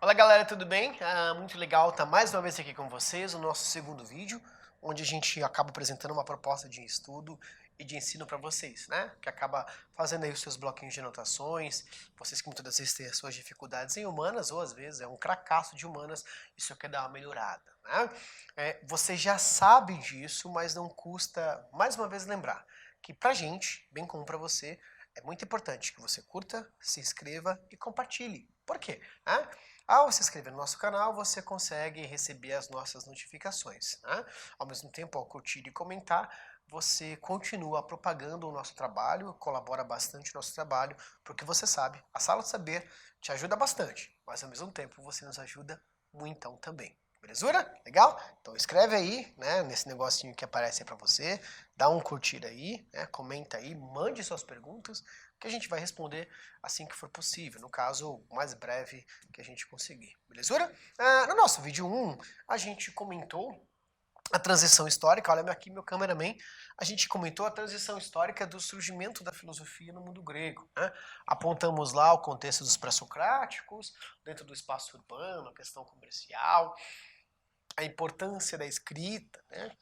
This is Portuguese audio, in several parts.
Olá galera, tudo bem? Muito legal estar mais uma vez aqui com vocês, o nosso segundo vídeo, onde a gente acaba apresentando uma proposta de estudo e de ensino para vocês, né? Que acaba fazendo aí os seus bloquinhos de anotações, vocês que muitas das vezes têm as suas dificuldades em humanas, ou às vezes é um cracaço de humanas e só quer dar uma melhorada, né? Você já sabe disso, mas não custa, mais uma vez, lembrar que pra gente, bem como pra você, é muito importante que você curta, se inscreva e compartilhe. Por quê? Ao se inscrever no nosso canal, você consegue receber as nossas notificações, né? Ao mesmo tempo, ao curtir e comentar, você continua propagando o nosso trabalho, colabora bastante no nosso trabalho, porque você sabe, a Sala do Saber te ajuda bastante, mas ao mesmo tempo você nos ajuda muitão também. Belezura? Legal? Então escreve aí, né, nesse negocinho que aparece aí pra você, dá um curtir aí, né, comenta aí, mande suas perguntas, que a gente vai responder assim que for possível, no caso, o mais breve que a gente conseguir. Belezura? No nosso vídeo 1, a gente comentou a transição histórica, olha aqui meu cameraman, a gente comentou a transição histórica do surgimento da filosofia no mundo grego, né? Apontamos lá o contexto dos pré-socráticos, dentro do espaço urbano, a questão comercial, a importância da escrita, né?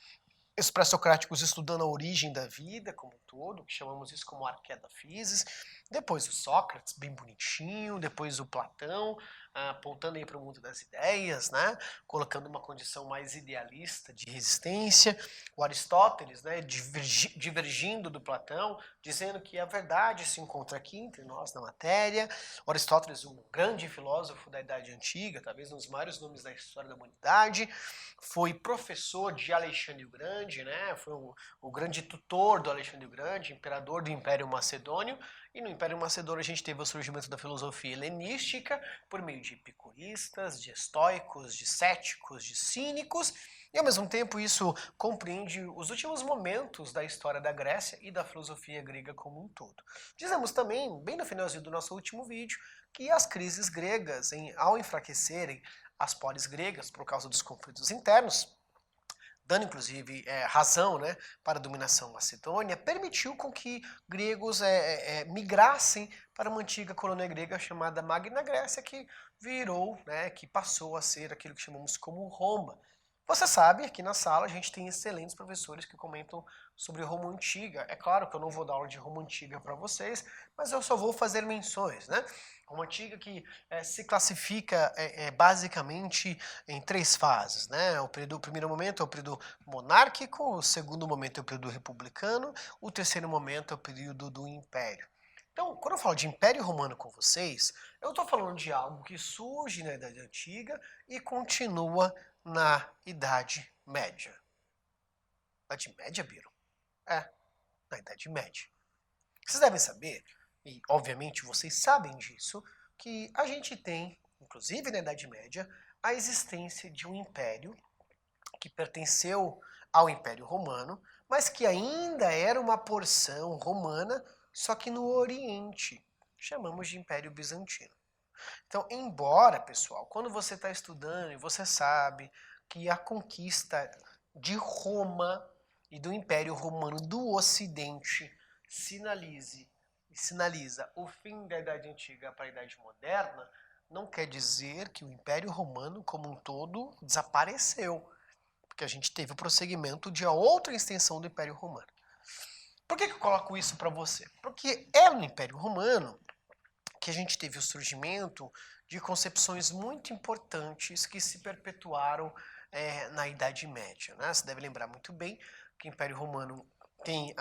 Os pré-socráticos estudando a origem da vida como um todo, que chamamos isso como arqué da physis. Depois o Sócrates, bem bonitinho. Depois o Platão, apontando aí para o mundo das ideias, né? Colocando uma condição mais idealista de resistência. O Aristóteles, né? Divergindo do Platão, dizendo que a verdade se encontra aqui entre nós na matéria. O Aristóteles, um grande filósofo da Idade Antiga, talvez um dos maiores nomes da história da humanidade, foi professor de Alexandre o Grande, né? Foi o grande tutor do Alexandre o Grande, imperador do Império Macedônio. E no Império Macedônio a gente teve o surgimento da filosofia helenística por meio de epicuristas, de estoicos, de céticos, de cínicos. E ao mesmo tempo isso compreende os últimos momentos da história da Grécia e da filosofia grega como um todo. Dizemos também, bem no finalzinho do nosso último vídeo, que as crises gregas, ao enfraquecerem as polis gregas por causa dos conflitos internos, dando inclusive razão, né, para a dominação macedônia, permitiu com que gregos migrassem para uma antiga colônia grega chamada Magna Grécia, que virou, né, que passou a ser aquilo que chamamos como Roma. Você sabe, aqui na sala a gente tem excelentes professores que comentam sobre Roma Antiga. É claro que eu não vou dar aula de Roma Antiga para vocês, mas eu só vou fazer menções, né? Roma Antiga que se classifica basicamente em três fases, né? O primeiro momento é o período monárquico, o segundo momento é o período republicano, o terceiro momento é o período do Império. Então, quando eu falo de Império Romano com vocês, eu estou falando de algo que surge na Idade Antiga e continua na Idade Média. Idade Média, Biro? Na Idade Média. Vocês devem saber, e obviamente vocês sabem disso, que a gente tem, inclusive na Idade Média, a existência de um império que pertenceu ao Império Romano, mas que ainda era uma porção romana, só que no Oriente. Chamamos de Império Bizantino. Então, embora, pessoal, quando você está estudando e você sabe que a conquista de Roma e do Império Romano do Ocidente sinaliza o fim da Idade Antiga para a Idade Moderna, não quer dizer que o Império Romano como um todo desapareceu, porque a gente teve o prosseguimento de outra extensão do Império Romano. Por que eu coloco isso para você? Porque é no Império Romano que a gente teve o surgimento de concepções muito importantes que se perpetuaram na Idade Média, né? Você deve lembrar muito bem que o Império Romano tem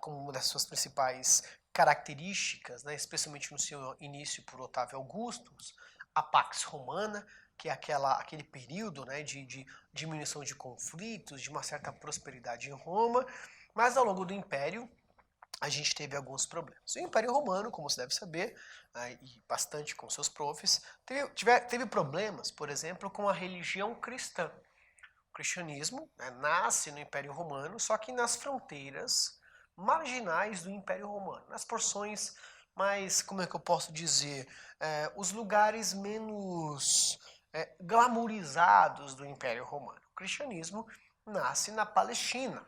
como uma das suas principais características, né, especialmente no seu início por Otávio Augustus, a Pax Romana, que é aquele período, né, de diminuição de conflitos, de uma certa prosperidade em Roma, mas ao longo do Império a gente teve alguns problemas. O Império Romano, como você deve saber, e bastante com seus profs, teve problemas, por exemplo, com a religião cristã. O cristianismo, né, nasce no Império Romano, só que nas fronteiras marginais do Império Romano, nas porções mais, como é que eu posso dizer, os lugares menos glamourizados do Império Romano. O cristianismo nasce na Palestina.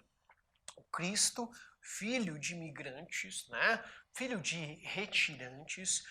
O Cristo, filho de imigrantes, né, filho de retirantes,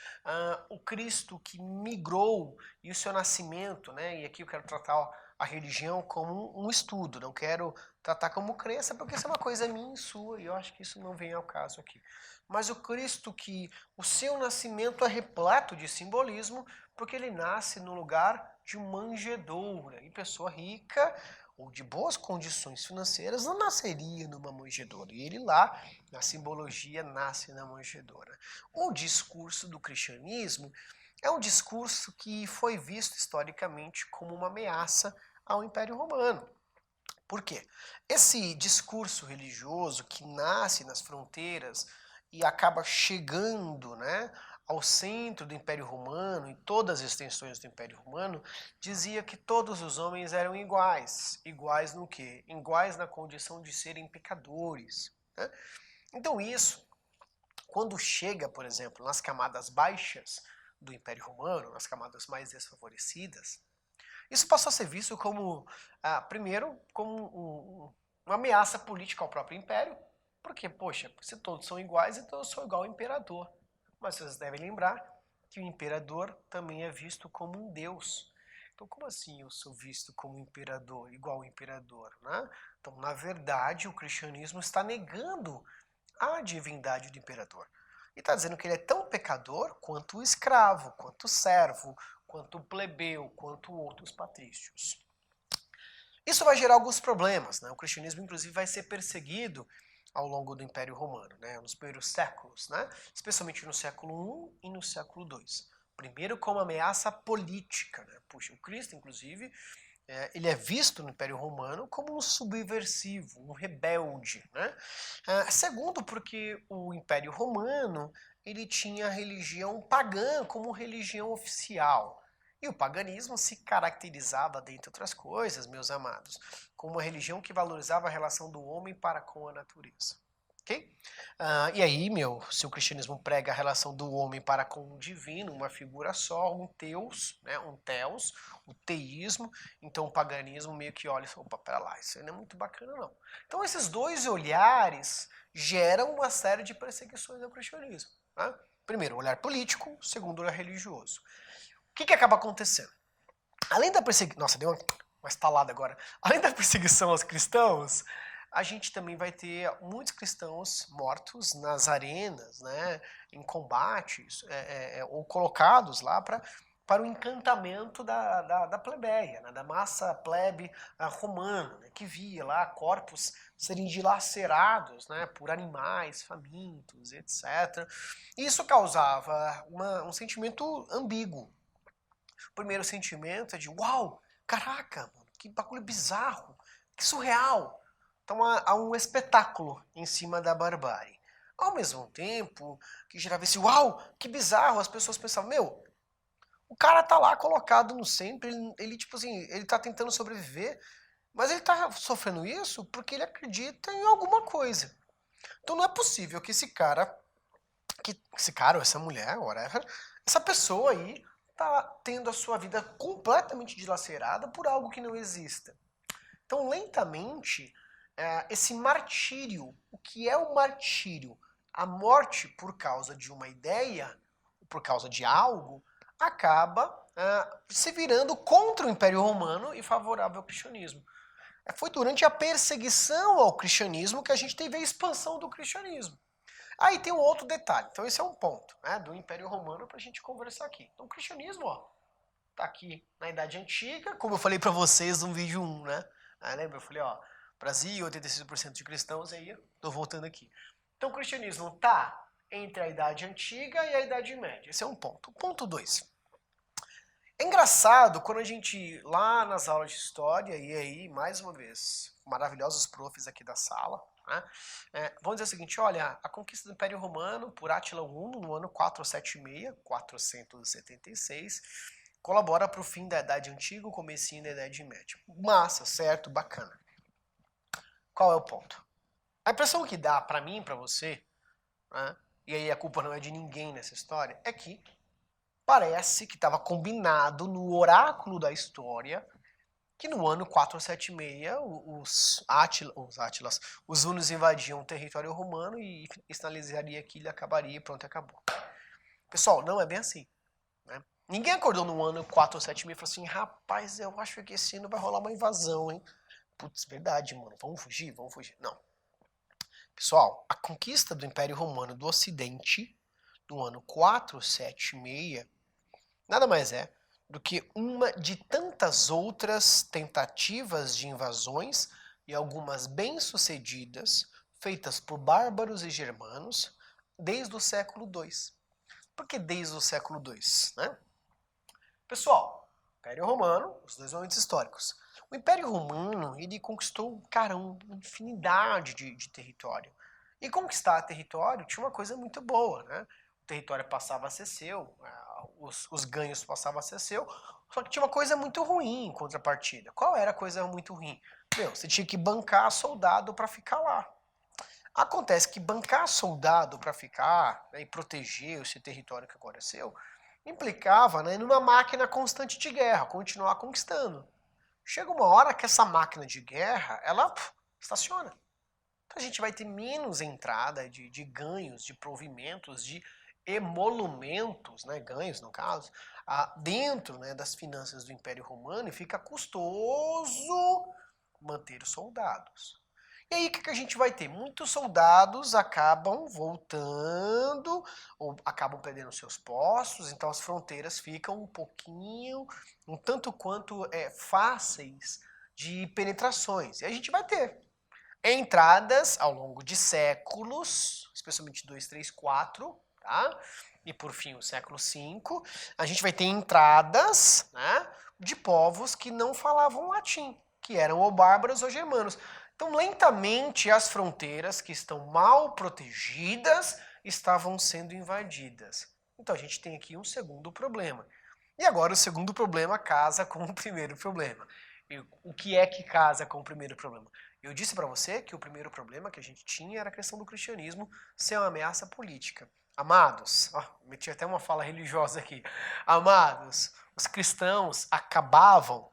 o Cristo que migrou e o seu nascimento, né? E aqui eu quero tratar a religião como um estudo, não quero tratar como crença, porque isso é uma coisa minha e sua, e eu acho que isso não vem ao caso aqui. Mas o Cristo que o seu nascimento é repleto de simbolismo, porque ele nasce no lugar de manjedoura, e pessoa rica ou de boas condições financeiras não nasceria numa manjedoura. E ele lá, na simbologia, nasce na manjedoura. O discurso do cristianismo é um discurso que foi visto historicamente como uma ameaça ao Império Romano. Por quê? Esse discurso religioso que nasce nas fronteiras e acaba chegando, né, ao centro do Império Romano e todas as extensões do Império Romano, dizia que todos os homens eram iguais. Iguais no quê? Iguais na condição de serem pecadores, né? Então isso, quando chega, por exemplo, nas camadas baixas do Império Romano, nas camadas mais desfavorecidas, isso passou a ser visto como, primeiro, como uma ameaça política ao próprio império, porque, poxa, se todos são iguais, então eu sou igual ao imperador. Mas vocês devem lembrar que o imperador também é visto como um deus. Então, como assim eu sou visto como imperador, igual ao imperador, né? Então, na verdade, o cristianismo está negando a divindade do imperador. E está dizendo que ele é tão pecador quanto o escravo, quanto o servo, quanto o plebeu, quanto outros patrícios. Isso vai gerar alguns problemas, né? O cristianismo, inclusive, vai ser perseguido ao longo do Império Romano, né? Nos primeiros séculos, né? Especialmente no século I e no século II. Primeiro como ameaça política, né? Puxa, o Cristo, inclusive, ele é visto no Império Romano como um subversivo, um rebelde, né? Segundo, porque o Império Romano ele tinha a religião pagã como religião oficial. E o paganismo se caracterizava, dentre outras coisas, meus amados, como uma religião que valorizava a relação do homem para com a natureza. Ok? E aí, se o cristianismo prega a relação do homem para com o divino, uma figura só, um teus, né, um theos, o teísmo, então o paganismo meio que olha, opa, pera lá, isso aí não é muito bacana não. Então esses dois olhares geram uma série de perseguições ao cristianismo. Né? Primeiro, o olhar político, segundo, o olhar religioso. O que acaba acontecendo? Além da perseguição... Nossa, deu uma estalada agora. Além da perseguição aos cristãos, a gente também vai ter muitos cristãos mortos nas arenas, né, em combates, ou colocados lá para o encantamento da plebeia, né, da massa plebe romana, né, que via lá corpos serem dilacerados, né, por animais famintos, etc. E isso causava um sentimento ambíguo. O primeiro sentimento é de uau, caraca, mano, que bagulho bizarro, que surreal. Então há um espetáculo em cima da barbárie. Ao mesmo tempo que gerava esse uau, que bizarro, as pessoas pensavam, meu, o cara tá lá colocado no centro, ele tipo assim, ele tá tentando sobreviver, mas ele tá sofrendo isso porque ele acredita em alguma coisa. Então não é possível que esse cara ou essa mulher, whatever, essa pessoa aí tá tendo a sua vida completamente dilacerada por algo que não exista. Então, lentamente, esse martírio, o que é o martírio? A morte por causa de uma ideia, por causa de algo, acaba se virando contra o Império Romano e favorável ao cristianismo. Foi durante a perseguição ao cristianismo que a gente teve a expansão do cristianismo. Aí tem um outro detalhe, então esse é um ponto, né, do Império Romano para a gente conversar aqui. Então o cristianismo, ó, tá aqui na Idade Antiga, como eu falei para vocês no vídeo 1, né? Lembra? Eu falei, ó, Brasil, 86% de cristãos, aí tô voltando aqui. Então o cristianismo tá entre a Idade Antiga e a Idade Média. Esse é um ponto. Ponto 2. É engraçado quando a gente, lá nas aulas de história, e aí, mais uma vez, maravilhosos profs aqui da sala, né, vão dizer o seguinte, olha, a conquista do Império Romano por Átila I, no ano 476, 476, colabora para o fim da Idade Antiga, o comecinho da Idade Média. Massa, certo, bacana. Qual é o ponto? A impressão que dá para mim, para você, né, e aí a culpa não é de ninguém nessa história, é que parece que estava combinado no oráculo da história que no ano 476 os hunos invadiam o território romano e sinalizaria que ele acabaria e pronto, acabou. Pessoal, não é bem assim, né? Ninguém acordou no ano 476 e falou assim, rapaz, eu acho que esse ano vai rolar uma invasão, hein? Putz, verdade, mano, vamos fugir, vamos fugir. Não. Pessoal, a conquista do Império Romano do Ocidente, no ano 476, nada mais é do que uma de tantas outras tentativas de invasões, e algumas bem-sucedidas, feitas por bárbaros e germanos, desde o século II. Por que desde o século II? Né? Pessoal, Império Romano, os dois momentos históricos. O Império Romano, ele conquistou, cara, uma infinidade de território. E conquistar território tinha uma coisa muito boa, né? O território passava a ser seu, os ganhos passavam a ser seu, só que tinha uma coisa muito ruim em contrapartida. Qual era a coisa muito ruim? Meu, você tinha que bancar soldado para ficar lá. Acontece que bancar soldado para ficar, né, e proteger esse território que agora é seu, implicava, né, numa máquina constante de guerra, continuar conquistando. Chega uma hora que essa máquina de guerra, ela estaciona. Então a gente vai ter menos entrada de ganhos, de provimentos, de emolumentos, né, ganhos no caso, dentro, né, das finanças do Império Romano, e fica custoso manter os soldados. E aí o que a gente vai ter? Muitos soldados acabam voltando ou acabam perdendo seus postos, então as fronteiras ficam um tanto quanto fáceis de penetrações. E a gente vai ter entradas ao longo de séculos, especialmente 2, 3, 4, tá? E por fim o século V, a gente vai ter entradas, né, de povos que não falavam latim, que eram ou bárbaros ou germanos. Então, lentamente, as fronteiras que estão mal protegidas estavam sendo invadidas. Então, a gente tem aqui um segundo problema. E agora o segundo problema casa com o primeiro problema. E o que é que casa com o primeiro problema? Eu disse para você que o primeiro problema que a gente tinha era a questão do cristianismo ser uma ameaça política. Amados, meti até uma fala religiosa aqui. Amados, os cristãos acabavam,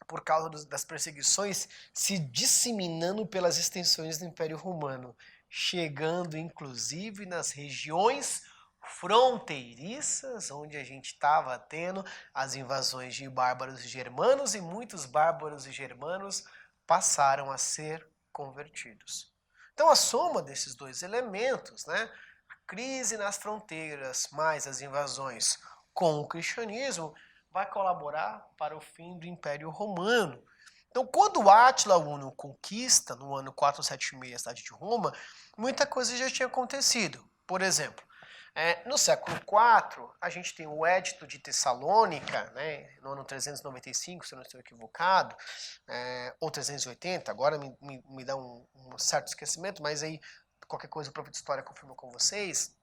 por causa das perseguições, se disseminando pelas extensões do Império Romano, chegando inclusive nas regiões fronteiriças, onde a gente estava tendo as invasões de bárbaros e germanos, e muitos bárbaros e germanos passaram a ser convertidos. Então a soma desses dois elementos, né, a crise nas fronteiras mais as invasões com o cristianismo, vai colaborar para o fim do Império Romano. Então, quando Átila Uno conquista, no ano 476, a cidade de Roma, muita coisa já tinha acontecido. Por exemplo, no século IV, a gente tem o Édito de Tessalônica, né, no ano 395, se eu não estou equivocado, ou 380, agora me dá um certo esquecimento, mas aí qualquer coisa o próprio de história confirma com vocês.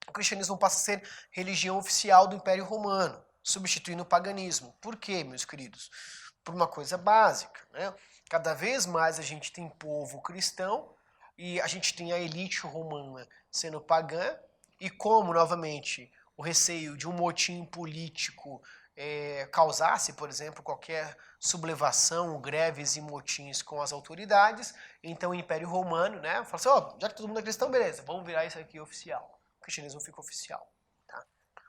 O cristianismo passa a ser religião oficial do Império Romano, substituindo o paganismo. Por quê, meus queridos? Por uma coisa básica, né? Cada vez mais a gente tem povo cristão e a gente tem a elite romana sendo pagã, e como, novamente, o receio de um motim político causasse, por exemplo, qualquer sublevação, greves e motins com as autoridades, então o Império Romano, né, fala assim, já que todo mundo é cristão, beleza, vamos virar isso aqui oficial. O cristianismo fica oficial. Tá?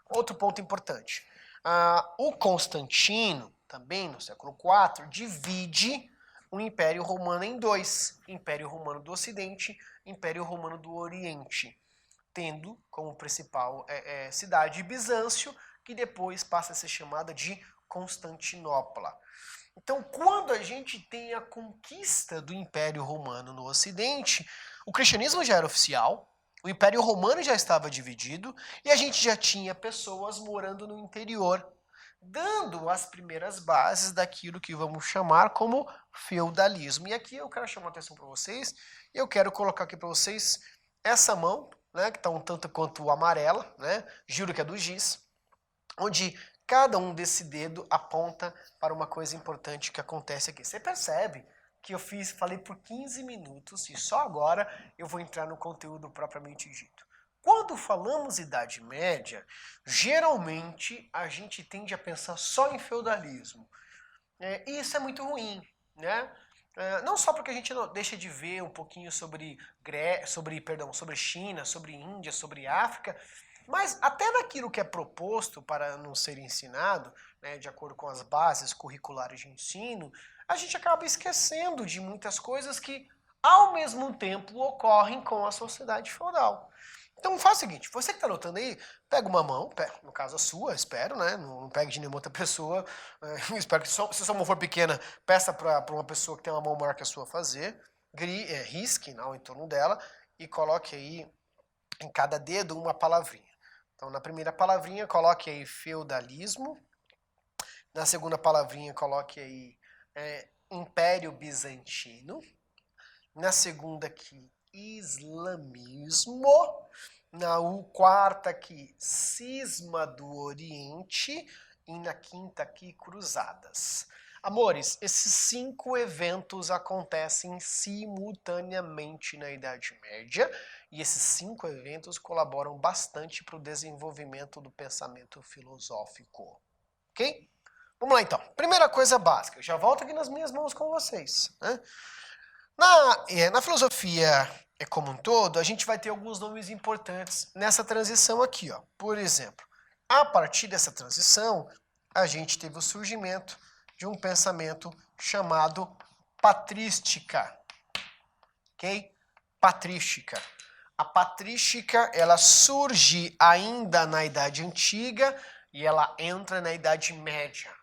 Outro ponto importante. O Constantino, também no século IV, divide o Império Romano em dois. Império Romano do Ocidente, Império Romano do Oriente, tendo como principal cidade Bizâncio, que depois passa a ser chamada de Constantinopla. Então, quando a gente tem a conquista do Império Romano no Ocidente, o cristianismo já era oficial, o Império Romano já estava dividido e a gente já tinha pessoas morando no interior, dando as primeiras bases daquilo que vamos chamar como feudalismo. E aqui eu quero chamar a atenção para vocês, e eu quero colocar aqui para vocês essa mão, né, que está um tanto quanto amarela, né, juro que é do giz, onde cada um desse dedo aponta para uma coisa importante que acontece aqui. Você percebe que eu falei por 15 minutos e só agora eu vou entrar no conteúdo propriamente dito. Quando falamos Idade Média, geralmente a gente tende a pensar só em feudalismo. E isso é muito ruim, né? Não só porque a gente não deixa de ver um pouquinho sobre China, sobre Índia, sobre África, mas até naquilo que é proposto para não ser ensinado, né, de acordo com as bases curriculares de ensino, a gente acaba esquecendo de muitas coisas que, ao mesmo tempo, ocorrem com a sociedade feudal. Então faz o seguinte, você que está anotando aí, pega uma mão, no caso a sua, espero, né? Não pegue de nenhuma outra pessoa. Espero que se sua mão for pequena, peça para uma pessoa que tem uma mão maior que a sua fazer. Risque ao entorno dela e coloque aí em cada dedo uma palavrinha. Então na primeira palavrinha coloque aí feudalismo. Na segunda palavrinha coloque aí Império Bizantino. Na segunda aqui, islamismo. Na quarta aqui, cisma do Oriente. E na quinta aqui, cruzadas. Amores, esses 5 eventos acontecem simultaneamente na Idade Média. E esses 5 eventos colaboram bastante para o desenvolvimento do pensamento filosófico. Ok? Vamos lá então. Primeira coisa básica. Eu já volto aqui nas minhas mãos com vocês, né? Na filosofia como um todo, a gente vai ter alguns nomes importantes nessa transição aqui, ó. Por exemplo, a partir dessa transição, a gente teve o surgimento de um pensamento chamado patrística, ok? Patrística. A patrística, ela surge ainda na Idade Antiga e ela entra na Idade Média.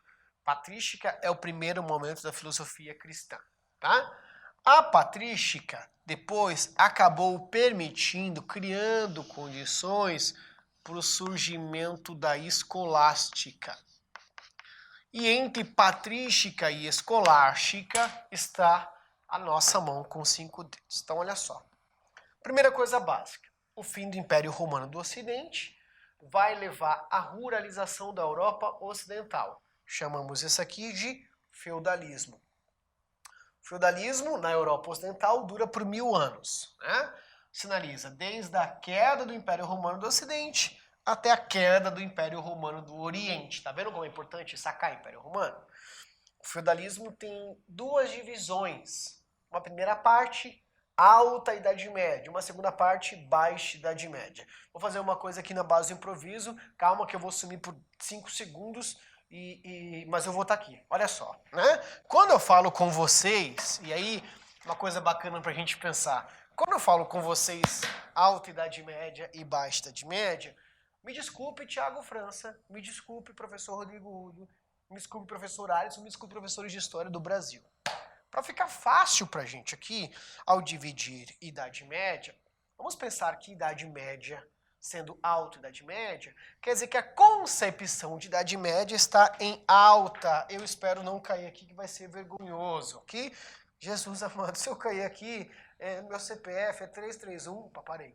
Patrística é o primeiro momento da filosofia cristã, tá? A patrística depois acabou permitindo, criando condições para o surgimento da escolástica. E entre patrística e escolástica está a nossa mão com 5 dedos. Então, olha só. Primeira coisa básica. O fim do Império Romano do Ocidente vai levar à ruralização da Europa Ocidental. Chamamos isso aqui de feudalismo. O feudalismo na Europa Ocidental dura por 1000 anos, né? Sinaliza desde a queda do Império Romano do Ocidente até a queda do Império Romano do Oriente. Tá vendo como é importante sacar o Império Romano? O feudalismo tem 2 divisões. Uma primeira parte, alta Idade Média. Uma segunda parte, baixa Idade Média. Vou fazer uma coisa aqui na base do improviso. Calma que eu vou sumir por 5 segundos. Mas eu vou estar aqui, olha só, né? Quando eu falo com vocês, e aí uma coisa bacana pra gente pensar, quando eu falo com vocês alta Idade Média e baixa Idade Média, me desculpe Tiago França, me desculpe professor Rodrigo Udo, me desculpe professor Alisson, me desculpe professores de História do Brasil. Para ficar fácil pra gente aqui, ao dividir Idade Média, vamos pensar que Idade Média sendo alta Idade Média, quer dizer que a concepção de Idade Média está em alta. Eu espero não cair aqui, que vai ser vergonhoso, ok? Jesus amado, se eu cair aqui, meu CPF é 331... Opa, parei.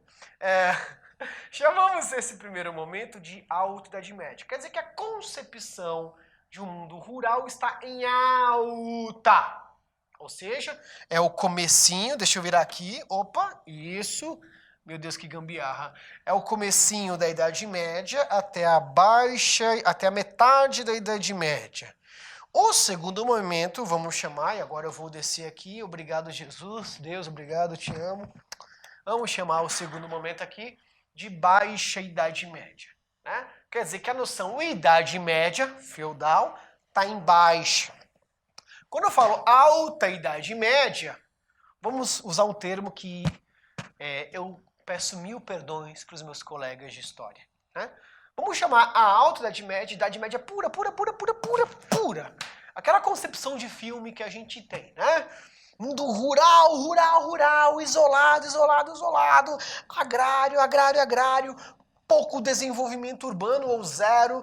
Chamamos esse primeiro momento de alta Idade Média. Quer dizer que a concepção de um mundo rural está em alta. Ou seja, é o comecinho, deixa eu virar aqui, opa, isso... Meu Deus, que gambiarra. É o comecinho da Idade Média até a metade da Idade Média. O segundo momento, vamos chamar, e agora eu vou descer aqui, obrigado Jesus, Deus, obrigado, te amo. Vamos chamar o segundo momento aqui de baixa Idade Média, né? Quer dizer que a noção Idade Média, feudal, está em baixa. Quando eu falo alta Idade Média, vamos usar um termo que eu peço 1000 perdões para os meus colegas de história, né? Vamos chamar a alta Idade Média pura. Aquela concepção de filme que a gente tem, né? Mundo rural, isolado, agrário, pouco desenvolvimento urbano ou zero,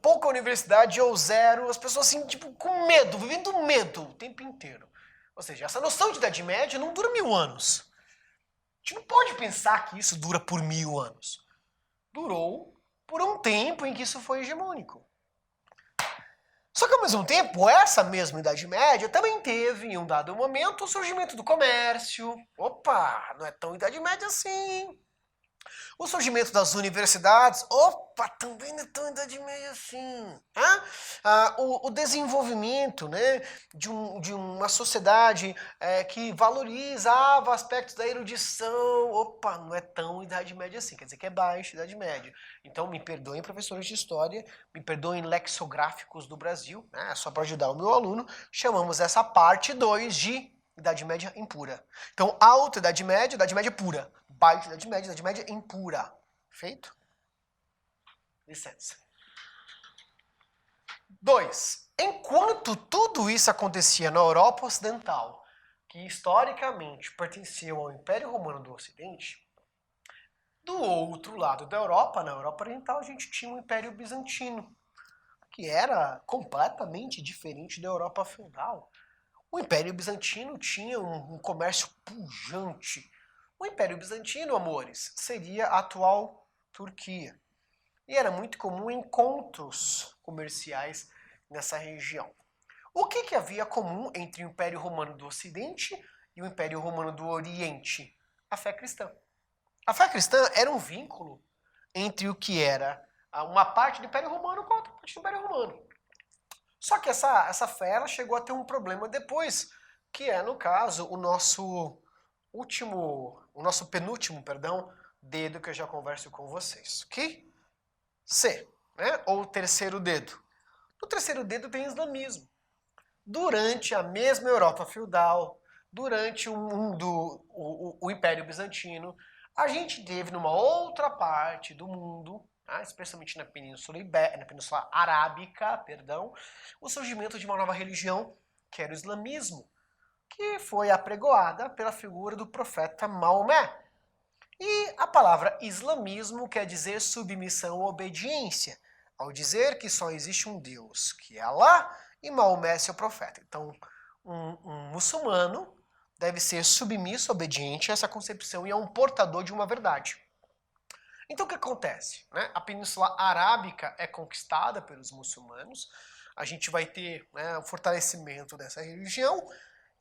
pouca universidade ou zero, as pessoas assim, tipo, com medo, vivendo medo o tempo inteiro. Ou seja, essa noção de Idade Média não dura 1000 anos. A gente não pode pensar que isso dura por 1000 anos. Durou por um tempo em que isso foi hegemônico. Só que ao mesmo tempo, essa mesma Idade Média também teve, em um dado momento, o surgimento do comércio. Opa, não é tão Idade Média assim. O surgimento das universidades, opa, também não é tão Idade Média assim. Tá? O desenvolvimento, né, de uma sociedade que valorizava aspectos da erudição, opa, não é tão Idade Média assim, quer dizer que é baixa Idade Média. Então me perdoem professores de história, me perdoem lexicográficos do Brasil, né, só para ajudar o meu aluno, chamamos essa parte 2 de Idade Média impura. Então, alta Idade Média pura. Baixa Idade Média impura. Feito? Licença. 2. Enquanto tudo isso acontecia na Europa Ocidental, que historicamente pertencia ao Império Romano do Ocidente, do outro lado da Europa, na Europa Oriental, a gente tinha o Império Bizantino, que era completamente diferente da Europa feudal. O Império Bizantino tinha um comércio pujante. O Império Bizantino, amores, seria a atual Turquia. E era muito comum encontros comerciais nessa região. O que havia comum entre o Império Romano do Ocidente e o Império Romano do Oriente? A fé cristã. A fé cristã era um vínculo entre o que era uma parte do Império Romano com a outra parte do Império Romano. Só que essa fé ela chegou a ter um problema depois, que é, no caso, o nosso penúltimo, dedo que eu já converso com vocês, ok? C, né? Ou terceiro dedo. No terceiro dedo tem islamismo. Durante a mesma Europa feudal, durante o Império Bizantino, a gente teve numa outra parte do mundo, especialmente na Península Arábica, o surgimento de uma nova religião, que era o islamismo, que foi apregoada pela figura do profeta Maomé. E a palavra islamismo quer dizer submissão ou obediência, ao dizer que só existe um Deus, que é Allah, e Maomé é seu profeta. Então, um muçulmano deve ser submisso, obediente a essa concepção e é um portador de uma verdade. Então o que acontece? Né? A Península Arábica é conquistada pelos muçulmanos, a gente vai ter o fortalecimento dessa religião,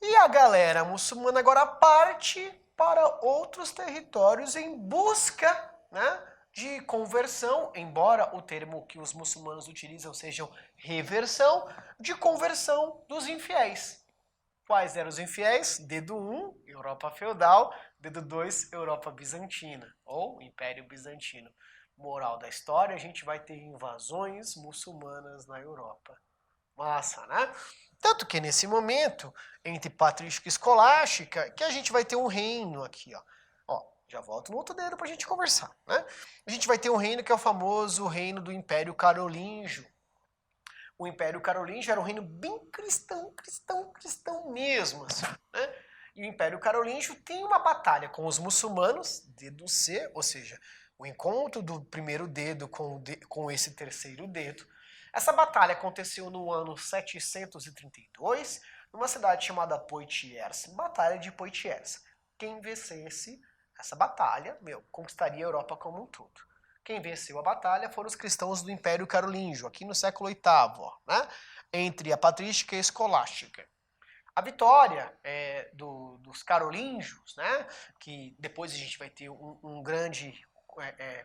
e a galera muçulmana agora parte para outros territórios em busca de conversão, embora o termo que os muçulmanos utilizam seja reversão, de conversão dos infiéis. Quais eram os infiéis? Dedo 1, Europa feudal. Dedo 2, Europa bizantina, ou Império Bizantino. Moral da história, a gente vai ter invasões muçulmanas na Europa. Massa, né? Tanto que nesse momento, entre patrística e escolástica, que a gente vai ter um reino aqui, ó. Já volto no outro dedo pra gente conversar, né? A gente vai ter um reino que é o famoso reino do Império Carolíngio. O Império Carolíngio era um reino bem cristão mesmo, assim, né? E o Império Carolíngio tem uma batalha com os muçulmanos, dedo C, ou seja, o encontro do primeiro dedo com esse terceiro dedo. Essa batalha aconteceu no ano 732, numa cidade chamada Poitiers, Batalha de Poitiers. Quem vencesse essa batalha, conquistaria a Europa como um todo. Quem venceu a batalha foram os cristãos do Império Carolíngio, aqui no século VIII, né? Entre a patrística e a escolástica. A vitória dos carolíngios, né? Que depois a gente vai ter um grande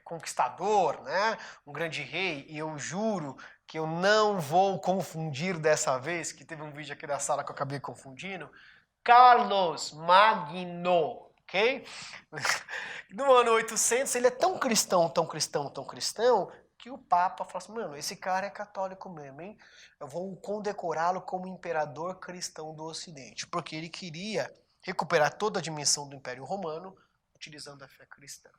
conquistador, né? Um grande rei, e eu juro que eu não vou confundir dessa vez, que teve um vídeo aqui da sala que eu acabei confundindo, Carlos Magno, ok? No ano 800, ele é tão cristão, que o Papa falou assim, mano, esse cara é católico mesmo, hein? Eu vou condecorá-lo como imperador cristão do Ocidente, porque ele queria recuperar toda a dimensão do Império Romano utilizando a fé cristã,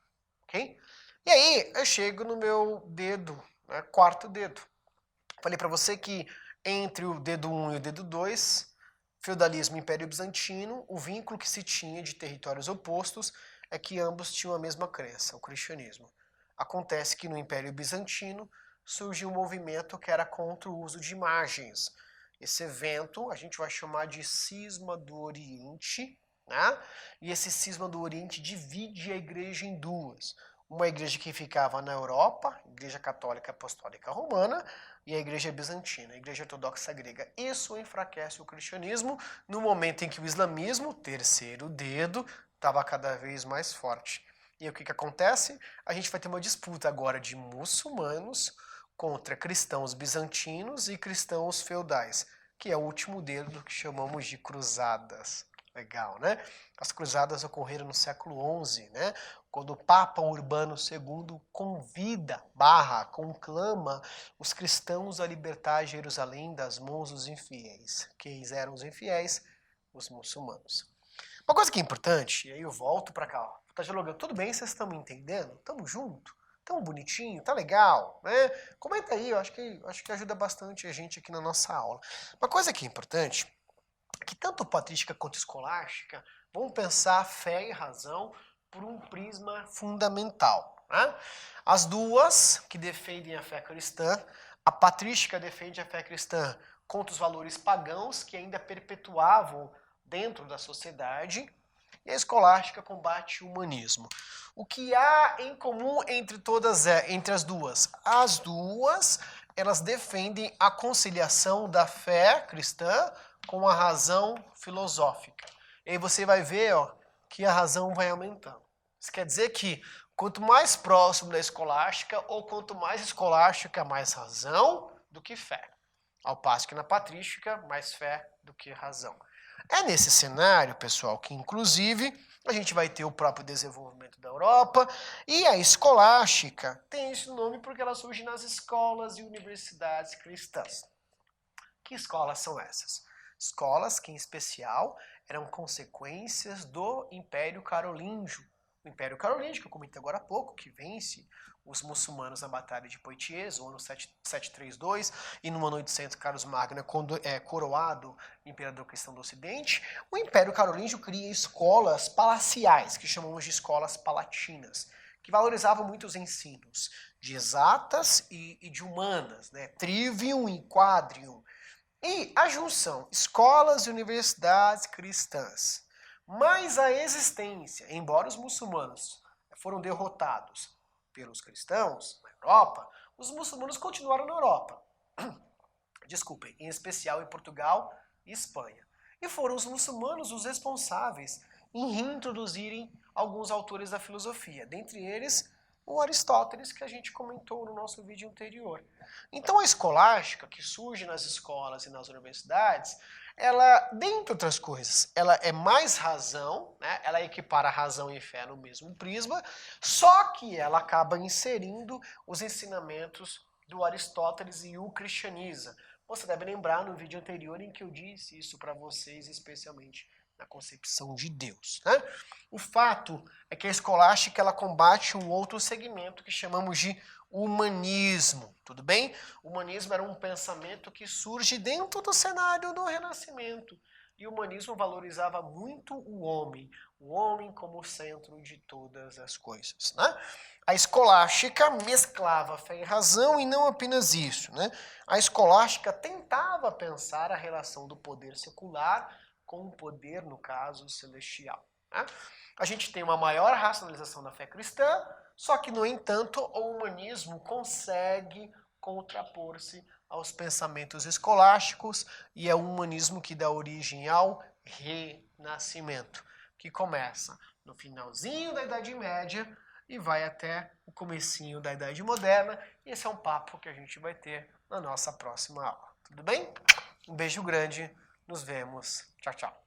ok? E aí, eu chego no meu dedo, quarto dedo. Falei para você que entre o dedo 1 e o dedo 2, feudalismo e Império Bizantino, o vínculo que se tinha de territórios opostos é que ambos tinham a mesma crença, o cristianismo. Acontece que no Império Bizantino surgiu um movimento que era contra o uso de imagens. Esse evento a gente vai chamar de Cisma do Oriente, né? E esse Cisma do Oriente divide a igreja em duas. Uma igreja que ficava na Europa, Igreja Católica Apostólica Romana, e a Igreja Bizantina, a Igreja Ortodoxa Grega. Isso enfraquece o cristianismo no momento em que o islamismo, terceiro dedo, estava cada vez mais forte. E aí o que acontece? A gente vai ter uma disputa agora de muçulmanos contra cristãos bizantinos e cristãos feudais, que é o último modelo do que chamamos de cruzadas. Legal, né? As cruzadas ocorreram no século XI, né? Quando o Papa Urbano II conclama os cristãos a libertar Jerusalém das mãos dos infiéis. Quem eram os infiéis? Os muçulmanos. Uma coisa que é importante, e aí eu volto para cá, ó. Tá dialogando, tudo bem? Vocês estão me entendendo? Tamo junto? Tão bonitinho? Tá legal? Né? Comenta aí, eu acho que ajuda bastante a gente aqui na nossa aula. Uma coisa que é importante é que tanto patrística quanto escolástica vão pensar fé e razão por um prisma fundamental. Né? As duas que defendem a fé cristã, a patrística defende a fé cristã contra os valores pagãos que ainda perpetuavam dentro da sociedade, e a escolástica combate o humanismo. O que há em comum entre as duas? As duas, elas defendem a conciliação da fé cristã com a razão filosófica. E aí você vai ver, ó, que a razão vai aumentando. Isso quer dizer que quanto mais próximo da escolástica, ou quanto mais escolástica, mais razão do que fé. Ao passo que na patrística, mais fé do que razão. É nesse cenário, pessoal, que inclusive a gente vai ter o próprio desenvolvimento da Europa, e a escolástica tem esse nome porque ela surge nas escolas e universidades cristãs. Que escolas são essas? Escolas que, em especial, eram consequências do Império Carolíngio. O Império Carolíngio, que eu comentei agora há pouco, que vence os muçulmanos na Batalha de Poitiers, no ano 732, e no ano 800, Carlos Magno é coroado imperador cristão do Ocidente. O Império Carolíngio cria escolas palaciais, que chamamos de escolas palatinas, que valorizavam muito os ensinos de exatas e de humanas, né? Trivium e quadrium. E a junção escolas e universidades cristãs, mais a existência, embora os muçulmanos foram derrotados pelos cristãos na Europa, os muçulmanos continuaram na Europa. Desculpem, em especial em Portugal e Espanha. E foram os muçulmanos os responsáveis em reintroduzirem alguns autores da filosofia, dentre eles o Aristóteles, que a gente comentou no nosso vídeo anterior. Então a escolástica, que surge nas escolas e nas universidades, ela, dentre outras coisas, ela é mais razão, né? Ela equipara razão e fé no mesmo prisma, só que ela acaba inserindo os ensinamentos do Aristóteles e o cristianiza. Você deve lembrar no vídeo anterior em que eu disse isso para vocês, especialmente na concepção de Deus. Né? O fato é que a escolástica ela combate um outro segmento que chamamos de humanismo, tudo bem? O humanismo era um pensamento que surge dentro do cenário do Renascimento. E o humanismo valorizava muito o homem como centro de todas as coisas. Né? A escolástica mesclava fé e razão e não apenas isso. Né? A escolástica tentava pensar a relação do poder secular com o poder, no caso, celestial. Né? A gente tem uma maior racionalização da fé cristã, só que, no entanto, o humanismo consegue contrapor-se aos pensamentos escolásticos e é o humanismo que dá origem ao Renascimento, que começa no finalzinho da Idade Média e vai até o comecinho da Idade Moderna. E esse é um papo que a gente vai ter na nossa próxima aula. Tudo bem? Um beijo grande. Nos vemos. Tchau, tchau.